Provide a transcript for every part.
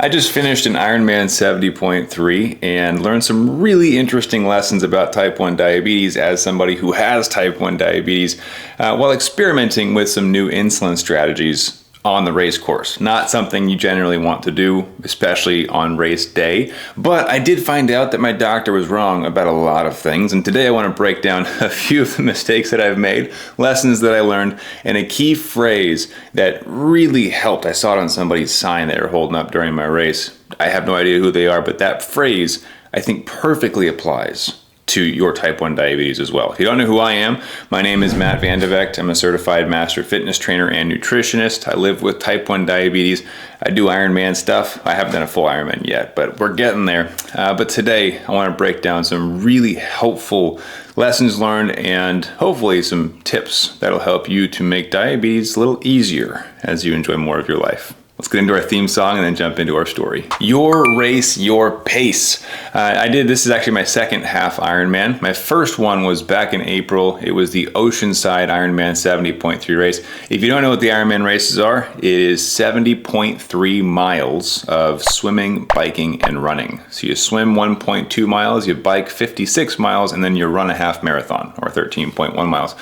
I just finished an Ironman 70.3 and learned some really interesting lessons about type 1 diabetes as somebody who has type 1 diabetes while experimenting with some new insulin strategies on the race course. Not something you generally want to do, especially on race day, but I did find out that my doctor was wrong about a lot of things, and today I want to break down a few of the mistakes that I've made, lessons that I learned, and a key phrase that really helped. I saw it on somebody's sign they were holding up during my race. I have no idea who they are, but that phrase I think perfectly applies to your type 1 diabetes as well. If you don't know who I am, my name is Matt Vandevecht. I'm a certified master fitness trainer and nutritionist. I live with type 1 diabetes. I do Ironman stuff. I haven't done a full Ironman yet, but we're getting there. But today I want to break down some really helpful lessons learned and hopefully some tips that'll help you to make diabetes a little easier as you enjoy more of your life. Let's get into our theme song and then jump into our story. Your race, your pace. This is actually my second half Ironman. My first one was back in April. It was the Oceanside Ironman 70.3 race. If you don't know what the Ironman races are, it is 70.3 miles of swimming, biking, and running. So you swim 1.2 miles, you bike 56 miles, and then you run a half marathon, or 13.1 miles.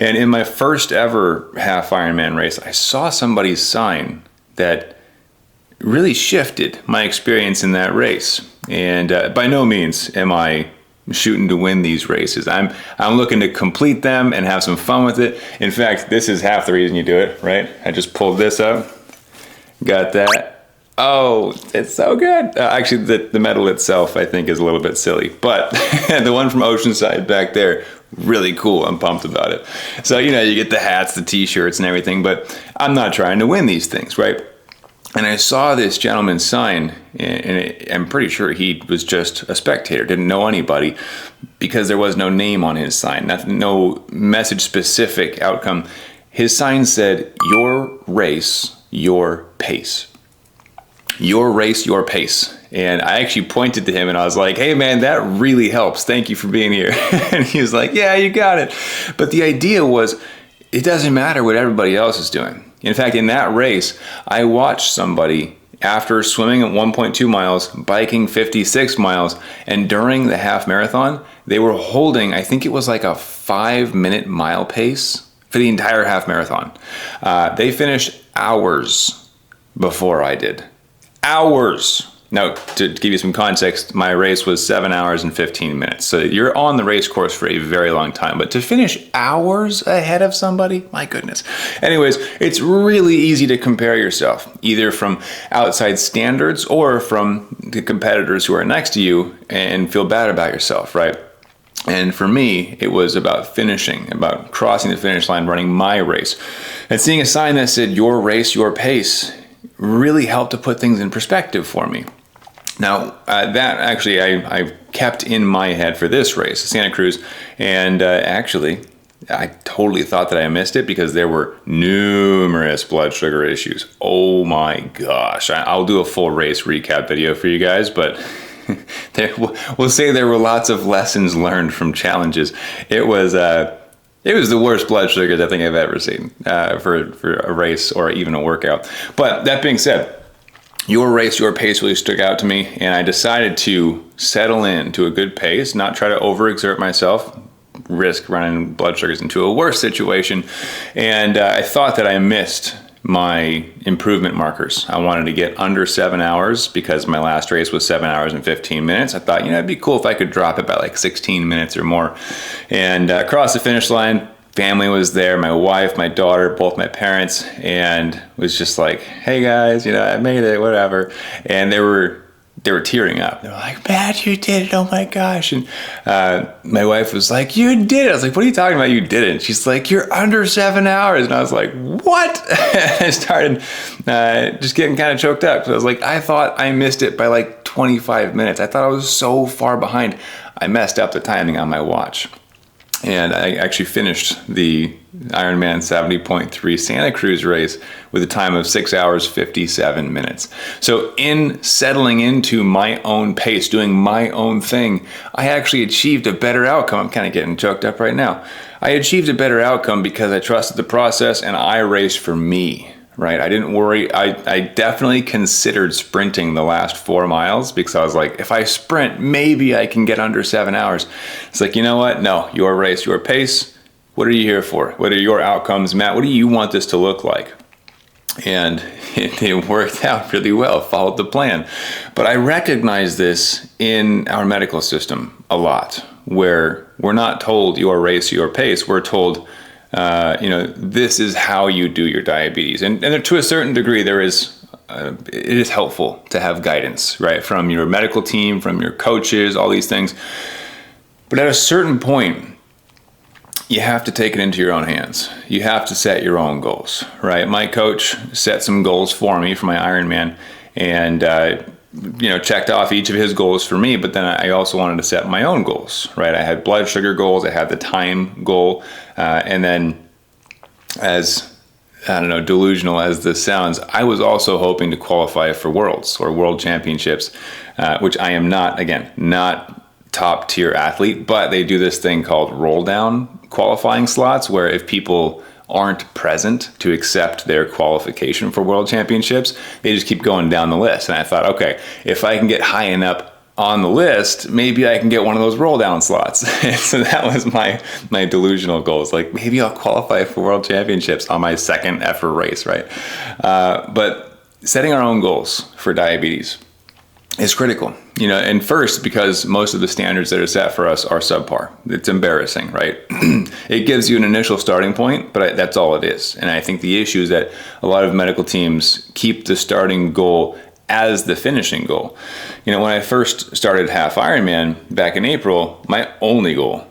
And in my first ever half Ironman race, I saw somebody's sign that really shifted my experience in that race. And by no means am I shooting to win these races. I'm looking to complete them and have some fun with it. In fact, this is half the reason you do it, right? I just pulled this up, got that. Oh, it's so good. Actually, the medal itself, I think, is a little bit silly, but the one from Oceanside back there, really cool. I'm pumped about it. So, you get the hats, the t-shirts and everything, but I'm not trying to win these things, right? And I saw this gentleman's sign, and I'm pretty sure he was just a spectator, didn't know anybody, because there was no name on his sign, no message-specific outcome. His sign said, "Your race, your pace." Your race, your pace. And I actually pointed to him and I was like, "Hey man, that really helps. Thank you for being here." And he was like, "Yeah, you got it." But the idea was, it doesn't matter what everybody else is doing. In fact, in that race, I watched somebody after swimming at 1.2 miles, biking 56 miles, and during the half marathon, they were holding, I think it was like a 5-minute mile pace for the entire half marathon. They finished hours before I did. Hours. Now, to give you some context, my race was 7 hours and 15 minutes. So you're on the race course for a very long time. But to finish hours ahead of somebody, my goodness. Anyways, it's really easy to compare yourself, either from outside standards or from the competitors who are next to you and feel bad about yourself, right? And for me, it was about finishing, about crossing the finish line, running my race. And seeing a sign that said, "Your race, your pace," really helped to put things in perspective for me. Now, that actually I kept in my head for this race, Santa Cruz, and actually, I totally thought that I missed it because there were numerous blood sugar issues. Oh my gosh. I'll do a full race recap video for you guys, but we'll say there were lots of lessons learned from challenges. It was the worst blood sugars I think I've ever seen for a race or even a workout. But that being said, your race, your pace really stuck out to me, and I decided to settle in to a good pace, not try to overexert myself, risk running blood sugars into a worse situation. And I thought that I missed my improvement markers. I wanted to get under 7 hours because my last race was 7 hours and 15 minutes. I thought, it'd be cool if I could drop it by like 16 minutes or more. And across the finish line, family was there, my wife, my daughter, both my parents, and was just like, "Hey guys, I made it, whatever." And they were tearing up. They were like, "Matt, you did it, oh my gosh." And my wife was like, "You did it." I was like, "What are you talking about, you didn't?" She's like, "You're under 7 hours." And I was like, "What?" And I started just getting kind of choked up. So I was like, I thought I missed it by like 25 minutes. I thought I was so far behind. I messed up the timing on my watch. And I actually finished the Ironman 70.3 Santa Cruz race with a time of 6 hours, 57 minutes. So in settling into my own pace, doing my own thing, I actually achieved a better outcome. I'm kind of getting choked up right now. I achieved a better outcome because I trusted the process and I raced for me. right? I didn't worry. I definitely considered sprinting the last 4 miles because I was like, if I sprint, maybe I can get under 7 hours. It's like, you know what? No, your race, your pace. What are you here for? What are your outcomes, Matt? What do you want this to look like? And it worked out really well, followed the plan. But I recognize this in our medical system a lot, where we're not told your race, your pace. We're told, this is how you do your diabetes. And to a certain degree, it is helpful to have guidance, right? From your medical team, from your coaches, all these things. But at a certain point, you have to take it into your own hands. You have to set your own goals, right? My coach set some goals for me for my Ironman and, checked off each of his goals for me, but then I also wanted to set my own goals, right? I had blood sugar goals, I had the time goal, and then as, delusional as this sounds, I was also hoping to qualify for Worlds or World Championships, which I am not top tier athlete, but they do this thing called roll down qualifying slots where if people aren't present to accept their qualification for world championships, they just keep going down the list. And I thought, okay, if I can get high enough on the list, maybe I can get one of those roll down slots. So that was my delusional goals. Like maybe I'll qualify for world championships on my second effort race, right? But setting our own goals for diabetes is critical, and first, because most of the standards that are set for us are subpar. It's embarrassing, right? It gives you an initial starting point, but that's all it is. And I think the issue is that a lot of medical teams keep the starting goal as the finishing goal. When I first started Half Ironman back in April, my only goal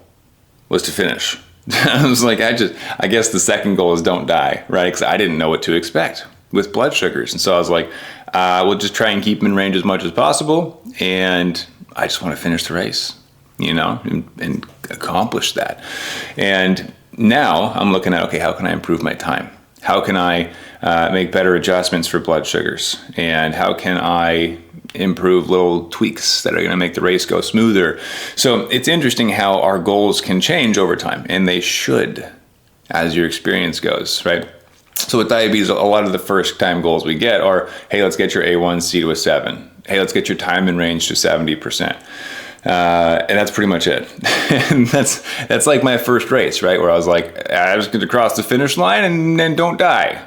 was to finish. I was like, I guess the second goal is don't die, right? Because I didn't know what to expect with blood sugars. And so I was like, we'll just try and keep them in range as much as possible. And I just want to finish the race, and accomplish that. And now I'm looking at, okay, how can I improve my time? How can I make better adjustments for blood sugars? And how can I improve little tweaks that are going to make the race go smoother? So it's interesting how our goals can change over time, and they should as your experience goes, right? So with diabetes, a lot of the first time goals we get are, hey, let's get your A1C to a 7. Hey, let's get your time in range to 70%. And that's pretty much it. And that's like my first race, right? Where I was like, I was going to cross the finish line and then don't die.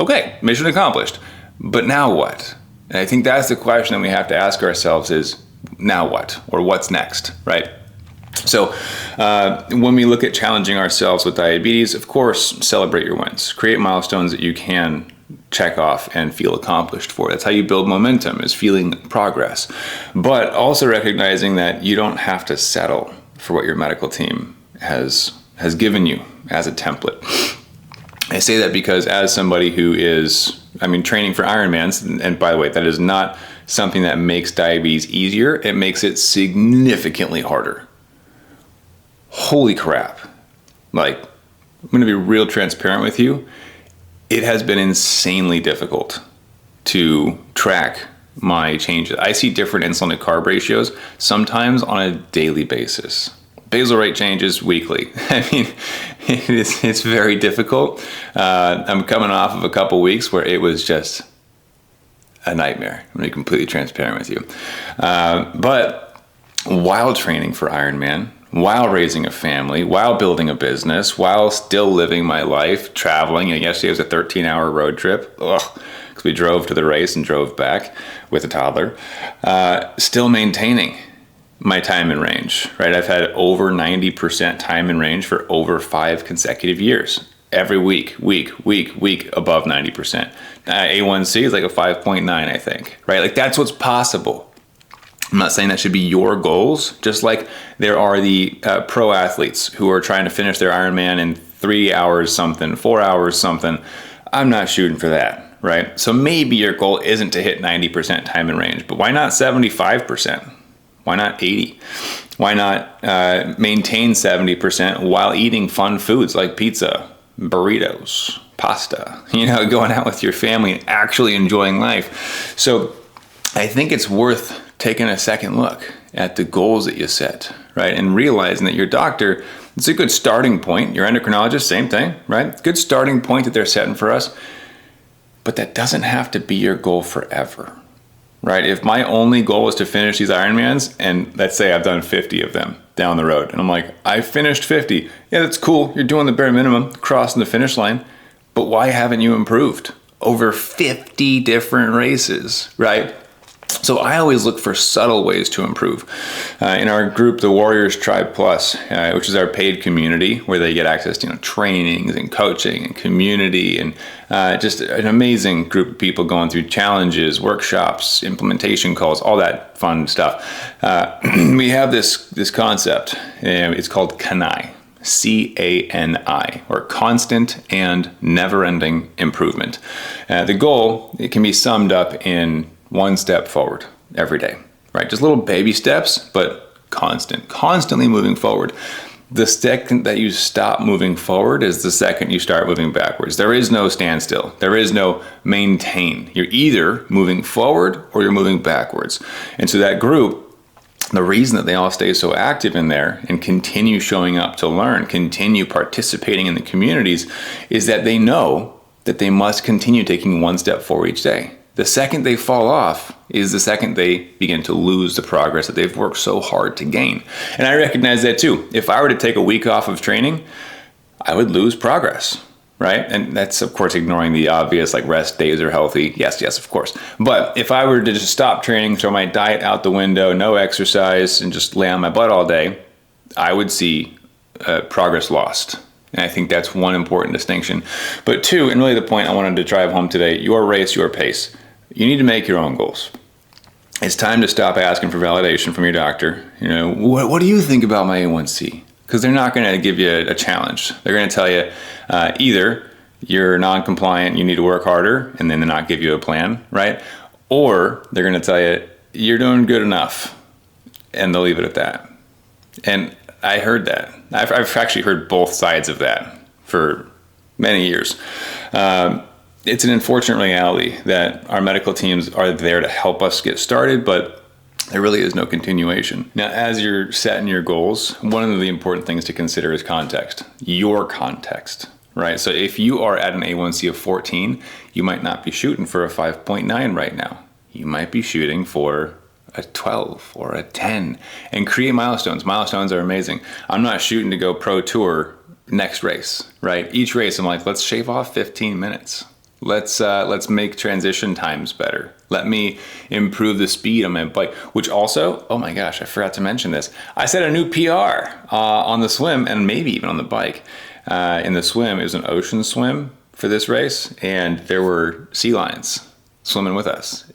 Okay, mission accomplished. But now what? And I think that's the question that we have to ask ourselves is, now what? Or what's next, right? So when we look at challenging ourselves with diabetes, of course, celebrate your wins. Create milestones that you can check off and feel accomplished for. That's how you build momentum, is feeling progress. But also recognizing that you don't have to settle for what your medical team has given you as a template. I say that because as somebody who is, training for Ironmans, and by the way, that is not something that makes diabetes easier. It makes it significantly harder. Holy crap. Like, I'm going to be real transparent with you. It has been insanely difficult to track my changes. I see different insulin to carb ratios sometimes on a daily basis. Basal rate changes weekly. It's very difficult. I'm coming off of a couple weeks where it was just a nightmare. I'm going to be completely transparent with you. But while training for Ironman, while raising a family, while building a business, while still living my life, traveling. Yesterday was a 13-hour road trip. Because we drove to the race and drove back with a toddler. Still maintaining my time in range, right? I've had over 90% time in range for over 5 consecutive years. Every week above 90%. A1C is like a 5.9, I think, right? Like that's what's possible. I'm not saying that should be your goals, just like there are the pro athletes who are trying to finish their Ironman in 3 hours something, 4 hours something. I'm not shooting for that, right? So maybe your goal isn't to hit 90% time in range, but why not 75%? Why not 80? Why not maintain 70% while eating fun foods like pizza, burritos, pasta, going out with your family and actually enjoying life? So I think it's worth taking a second look at the goals that you set, right? And realizing that your doctor, it's a good starting point. Your endocrinologist, same thing, right? Good starting point that they're setting for us. But that doesn't have to be your goal forever, right? If my only goal is to finish these Ironmans, and let's say I've done 50 of them down the road, and I'm like, I finished 50. Yeah, that's cool. You're doing the bare minimum, crossing the finish line. But why haven't you improved over 50 different races, right? So I always look for subtle ways to improve. In our group, the Warriors Tribe Plus, which is our paid community where they get access to trainings and coaching and community and just an amazing group of people going through challenges, workshops, implementation calls, all that fun stuff. We have this concept. It's called CANI. CANI, or constant and never-ending improvement. The goal, it can be summed up in one step forward every day, right? Just little baby steps, but constantly moving forward. The second that you stop moving forward is the second you start moving backwards. There is no standstill. There is no maintain. You're either moving forward or you're moving backwards. And so that group, the reason that they all stay so active in there and continue showing up to learn, continue participating in the communities, is that they know that they must continue taking one step forward each day. The second they fall off is the second they begin to lose the progress that they've worked so hard to gain. And I recognize that too. If I were to take a week off of training, I would lose progress, right? And that's, of course, ignoring the obvious, like rest days are healthy. Yes, of course. But if I were to just stop training, throw my diet out the window, no exercise, and just lay on my butt all day, I would see progress lost. And I think that's one important distinction. But two, and really the point I wanted to drive home today, your race, your pace. You need to make your own goals. It's time to stop asking for validation from your doctor. What do you think about my A1C? Because they're not going to give you a challenge. They're going to tell you either you're non-compliant, you need to work harder, and then they're not give you a plan, right? Or they're going to tell you you're doing good enough, and they'll leave it at that. And I heard that. I've actually heard both sides of that for many years. It's an unfortunate reality that our medical teams are there to help us get started, but there really is no continuation. Now, as you're setting your goals, one of the important things to consider is context, your context, right? So if you are at an A1C of 14, you might not be shooting for a 5.9 right now. You might be shooting for a 12 or a 10 and create milestones. Milestones are amazing. I'm not shooting to go pro tour next race, right? Each race, I'm like, let's shave off 15 minutes. Let's make transition times better. Let me improve the speed on my bike, which also, oh my gosh, I forgot to mention this. I set a new PR on the swim and maybe even on the bike. In the swim, it was an ocean swim for this race, and there were sea lions swimming with us.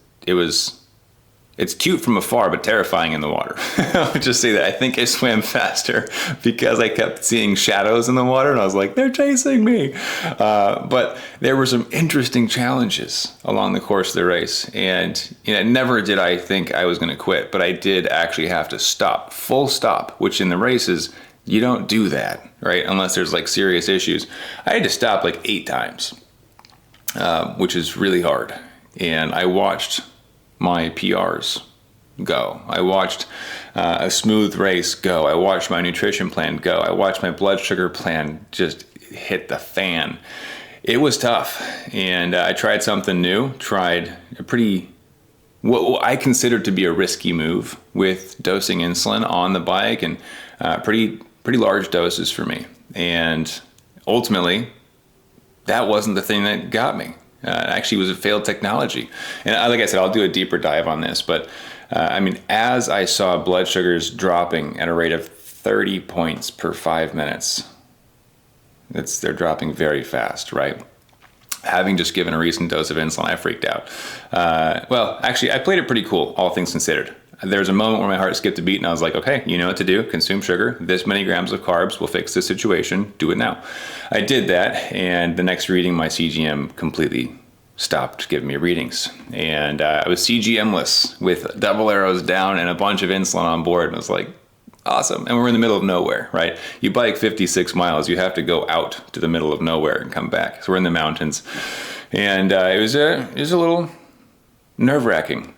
It's cute from afar, but terrifying in the water. I'll just say that I think I swam faster because I kept seeing shadows in the water, and I was like, they're chasing me. But there were some interesting challenges along the course of the race, and never did I think I was going to quit, but I did actually have to stop, full stop, which in the races, you don't do that, right? Unless there's like serious issues. I had to stop like 8 times, which is really hard. And I watched my PRs go. I watched a smooth race go. I watched my nutrition plan go. I watched my blood sugar plan just hit the fan. It was tough, and I tried something new, tried what I considered to be a risky move with dosing insulin on the bike, and pretty large doses for me. And ultimately, that wasn't the thing that got me. Actually, was a failed technology. And like I said, I'll do a deeper dive on this. But as I saw blood sugars dropping at a rate of 30 points per 5 minutes, they're dropping very fast, right? Having just given a recent dose of insulin, I freaked out. Actually, I played it pretty cool, all things considered. There was a moment where my heart skipped a beat, and I was like, okay, you know what to do. Consume sugar. This many grams of carbs will fix this situation. Do it now. I did that, and the next reading, my CGM completely stopped giving me readings. And I was CGM-less with double arrows down and a bunch of insulin on board. And I was like, awesome. And we're in the middle of nowhere, right? You bike 56 miles. You have to go out to the middle of nowhere and come back. So we're in the mountains. And it was a little nerve-wracking.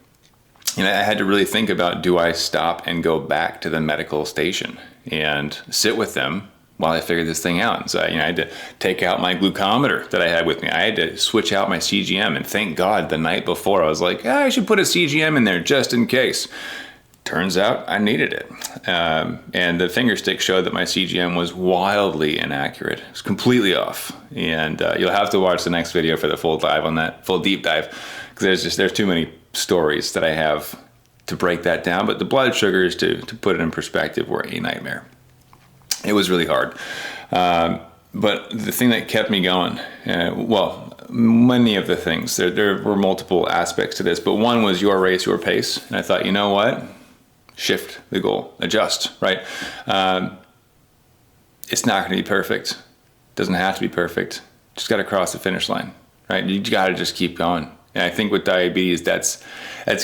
And I had to really think about, do I stop and go back to the medical station and sit with them while I figured this thing out. And so I had to take out my glucometer that I had with me. I had to switch out my CGM, and thank God the night before I was like, I should put a CGM in there just in case. Turns out I needed it. And the finger stick showed that my CGM was wildly inaccurate. It was completely off. And you'll have to watch the next video for the full dive on that, full deep dive, because there's too many stories that I have to break that down. But the blood sugars, to put it in perspective, were a nightmare. It was really hard. But the thing that kept me going, many of the things, there were multiple aspects to this, but one was your race, your pace. And I thought, you know what? Shift the goal, adjust, right? It's not going to be perfect. Doesn't have to be perfect. Just got to cross the finish line, right? You got to just keep going. And I think with diabetes, that's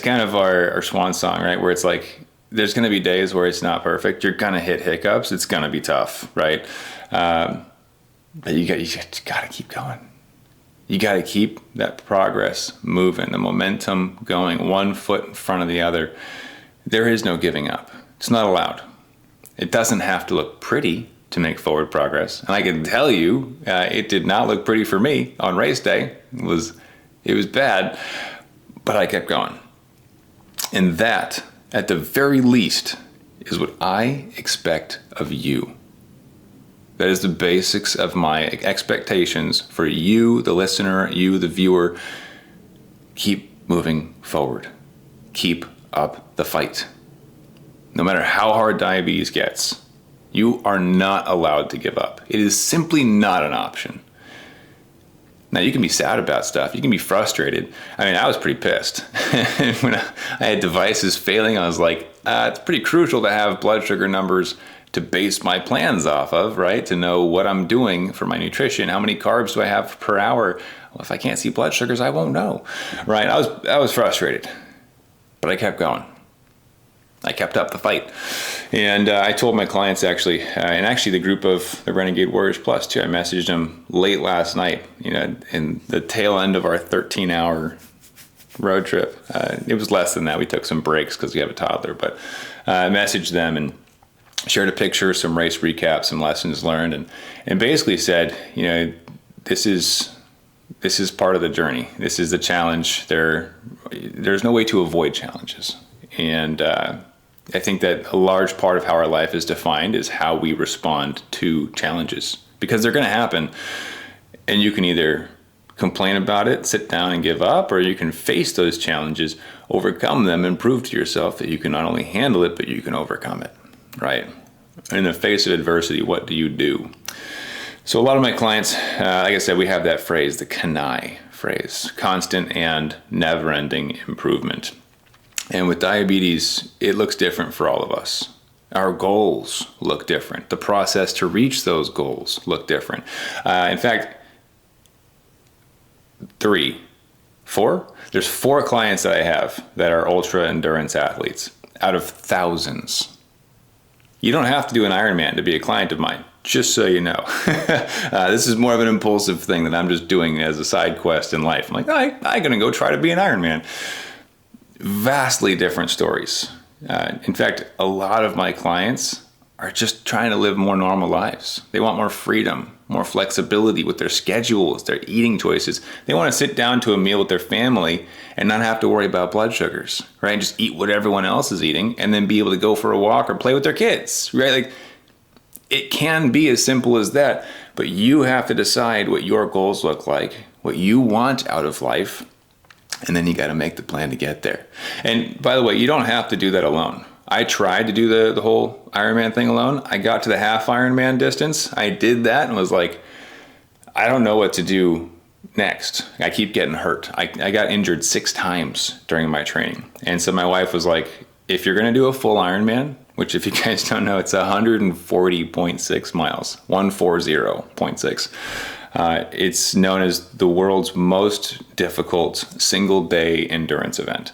kind of our swan song, right? Where it's like, there's going to be days where it's not perfect. You're going to hit hiccups. It's going to be tough, right? But you got to keep going. You got to keep that progress moving, the momentum going, one foot in front of the other. There is no giving up. It's not allowed. It doesn't have to look pretty to make forward progress. And I can tell you, it did not look pretty for me on race day. It was bad, but I kept going. And that, at the very least, is what I expect of you. That is the basics of my expectations for you, the listener, you, the viewer. Keep moving forward. Keep up the fight. No matter how hard diabetes gets, you are not allowed to give up. It is simply not an option. Now, you can be sad about stuff. You can be frustrated. I mean, I was pretty pissed. When I had devices failing, I was like, it's pretty crucial to have blood sugar numbers to base my plans off of, right? To know what I'm doing for my nutrition. How many carbs do I have per hour? Well, if I can't see blood sugars, I won't know, right? I was frustrated, but I kept going. I kept up the fight. And I told my clients actually, and actually the group of the Renegade Warriors Plus too, I messaged them late last night, in the tail end of our 13-hour road trip. It was less than that. We took some breaks because we have a toddler, but I messaged them and shared a picture, some race recaps, some lessons learned, and basically said, this is part of the journey. This is the challenge. There's no way to avoid challenges. And I think that a large part of how our life is defined is how we respond to challenges, because they're going to happen. And you can either complain about it, sit down and give up, or you can face those challenges, overcome them, and prove to yourself that you can not only handle it, but you can overcome it, right? In the face of adversity, what do you do? So a lot of my clients, like I said, we have that phrase, the CANI phrase, constant and never-ending improvement. And with diabetes, it looks different for all of us. Our goals look different. The process to reach those goals look different. In fact, there's 4 clients that I have that are ultra endurance athletes out of thousands. You don't have to do an Ironman to be a client of mine, just so you know. This is more of an impulsive thing that I'm just doing as a side quest in life. I'm like, I'm going to go try to be an Ironman. Vastly different stories. In fact, a lot of my clients are just trying to live more normal lives. They want more freedom, more flexibility with their schedules, their eating choices. They want to sit down to a meal with their family and not have to worry about blood sugars, right? Just eat what everyone else is eating and then be able to go for a walk or play with their kids, right? Like, it can be as simple as that, but you have to decide what your goals look like, what you want out of life, and then you got to make the plan to get there. And by the way, you don't have to do that alone. I tried to do the whole Ironman thing alone. I got to the Half Ironman distance. I did that and was like, I don't know what to do next. I keep getting hurt. I got injured 6 times during my training. And so my wife was like, if you're going to do a full Ironman, which if you guys don't know, it's 140.6 miles, 140.6. It's known as the world's most difficult single-day endurance event.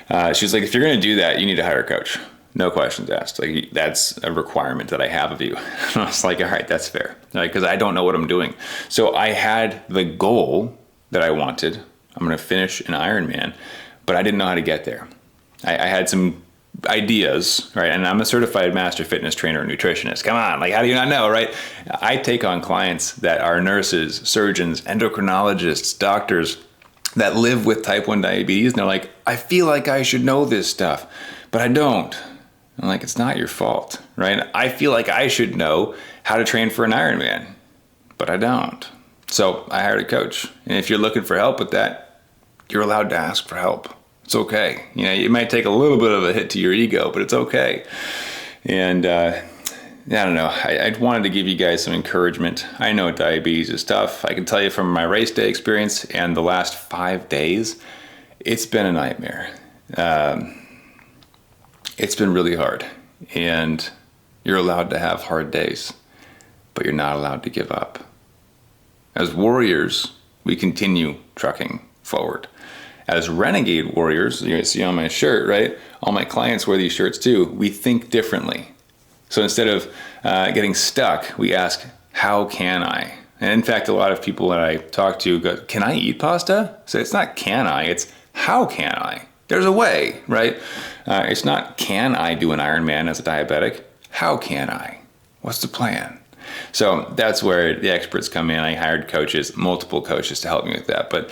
She was like, if you're going to do that, you need to hire a coach. No questions asked. Like, that's a requirement that I have of you. And I was like, all right, that's fair. Because I don't know what I'm doing. So I had the goal that I wanted. I'm going to finish an Ironman, but I didn't know how to get there. I had some ideas, right? And I'm a certified master fitness trainer and nutritionist. Come on, like, how do you not know, right? I take on clients that are nurses, surgeons, endocrinologists, doctors that live with type 1 diabetes. And they're like, I feel like I should know this stuff, but I don't. I'm like, it's not your fault, right? I feel like I should know how to train for an Ironman, but I don't. So I hired a coach. And if you're looking for help with that, you're allowed to ask for help. It's okay. You know, it might take a little bit of a hit to your ego, but it's okay. And I don't know. I wanted to give you guys some encouragement. I know diabetes is tough. I can tell you from my race day experience and the last 5 days, it's been a nightmare. It's been really hard. And you're allowed to have hard days, but you're not allowed to give up. As warriors, we continue trucking forward. As renegade warriors, you see on my shirt, right? All my clients wear these shirts too. We think differently. So instead of getting stuck, we ask, how can I? And in fact, a lot of people that I talk to go, can I eat pasta? So it's not can I, it's how can I? There's a way, right? It's not can I do an Ironman as a diabetic? How can I? What's the plan? So that's where the experts come in. I hired coaches, multiple coaches to help me with that. But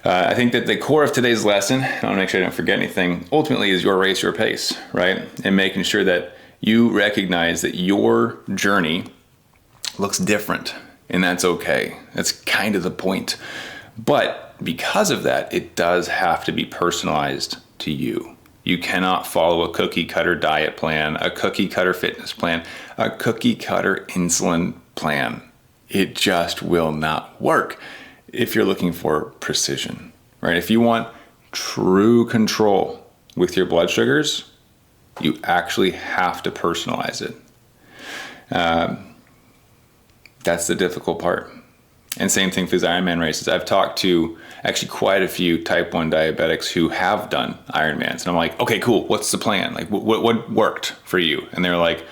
I think that the core of today's lesson, I want to make sure I don't forget anything, ultimately is your race, your pace, right? And making sure that you recognize that your journey looks different, and that's okay. That's kind of the point. But because of that, it does have to be personalized to you. You cannot follow a cookie cutter diet plan, a cookie cutter fitness plan, a cookie cutter insulin plan. It just will not work if you're looking for precision, right? If you want true control with your blood sugars, you actually have to personalize it. That's the difficult part. And same thing for these Ironman races. I've talked to actually quite a few type 1 diabetics who have done Ironmans. And I'm like, okay, cool. What's the plan? Like, what worked for you? And they're like,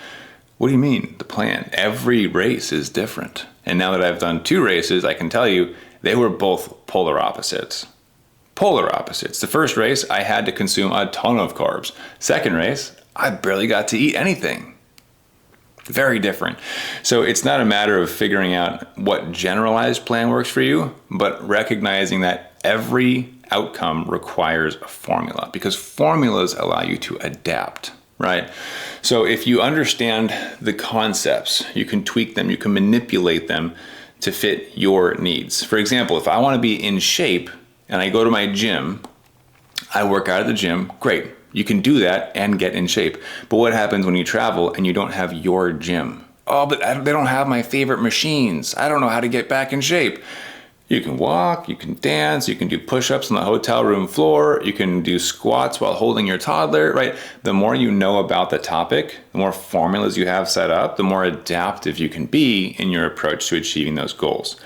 what do you mean, the plan? Every race is different. And now that I've done 2 races, I can tell you they were both polar opposites. Polar opposites. The first race, I had to consume a ton of carbs. Second race, I barely got to eat anything. Very different. So it's not a matter of figuring out what generalized plan works for you, but recognizing that every outcome requires a formula, because formulas allow you to adapt, right? So if you understand the concepts, you can tweak them, you can manipulate them to fit your needs. For example, if I want to be in shape and I go to my gym, I work out at the gym, great. You can do that and get in shape. But what happens when you travel and you don't have your gym? Oh, but they don't have my favorite machines. I don't know how to get back in shape. You can walk, you can dance, you can do push-ups on the hotel room floor, you can do squats while holding your toddler, right? The more you know about the topic, the more formulas you have set up, the more adaptive you can be in your approach to achieving those goals.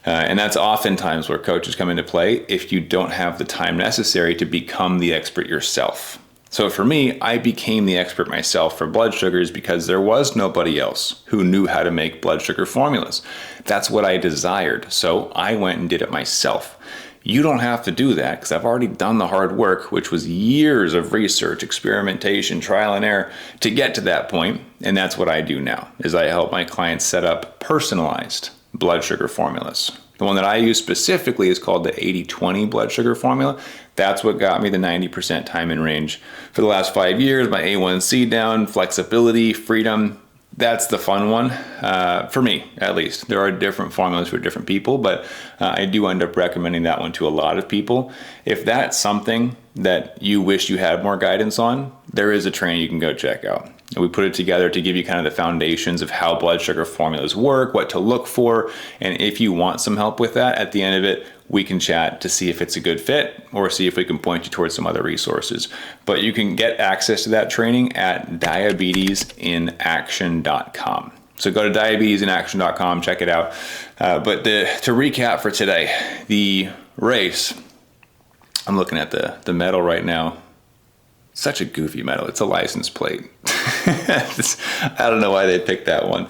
And that's oftentimes where coaches come into play if you don't have the time necessary to become the expert yourself. So for me, I became the expert myself for blood sugars because there was nobody else who knew how to make blood sugar formulas. That's what I desired. So I went and did it myself. You don't have to do that because I've already done the hard work, which was years of research, experimentation, trial and error to get to that point. And that's what I do now, is I help my clients set up personalized blood sugar formulas. The one that I use specifically is called the 80-20 blood sugar formula. That's what got me the 90% time in range for the last 5 years. My A1C down, flexibility, freedom. That's the fun one, for me at least. There are different formulas for different people, but I do end up recommending that one to a lot of people. If that's something that you wish you had more guidance on, there is a training you can go check out. We put it together to give you kind of the foundations of how blood sugar formulas work, what to look for, and if you want some help with that, at the end of it, we can chat to see if it's a good fit or see if we can point you towards some other resources. But you can get access to that training at diabetesinaction.com. So go to diabetesinaction.com, check it out. But to recap for today, the race, I'm looking at the medal right now. Such a goofy medal. It's a license plate. I don't know why they picked that one.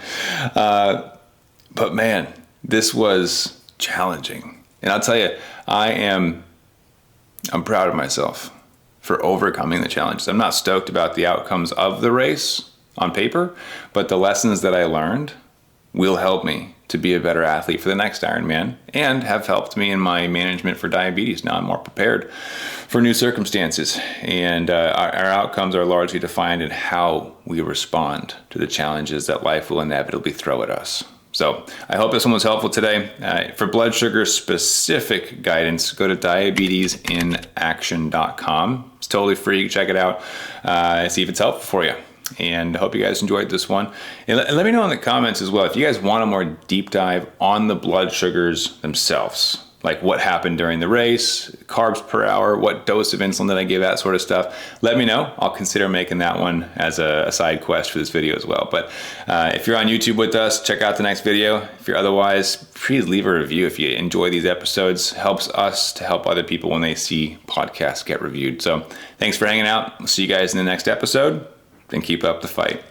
But man, this was challenging. And I'll tell you, I'm proud of myself for overcoming the challenges. I'm not stoked about the outcomes of the race on paper, but the lessons that I learned will help me to be a better athlete for the next Ironman and have helped me in my management for diabetes. Now I'm more prepared for new circumstances, and our outcomes are largely defined in how we respond to the challenges that life will inevitably throw at us. So I hope this one was helpful today. For blood sugar specific guidance, go to diabetesinaction.com. It's totally free. You can check it out and see if it's helpful for you. And I hope you guys enjoyed this one. And let me know in the comments as well if you guys want a more deep dive on the blood sugars themselves, like what happened during the race, carbs per hour, what dose of insulin did I give, that sort of stuff. Let me know. I'll consider making that one as a side quest for this video as well. But if you're on YouTube with us, check out the next video. If you're otherwise, please leave a review if you enjoy these episodes. Helps us to help other people when they see podcasts get reviewed. So thanks for hanging out. We'll see you guys in the next episode. And keep up the fight.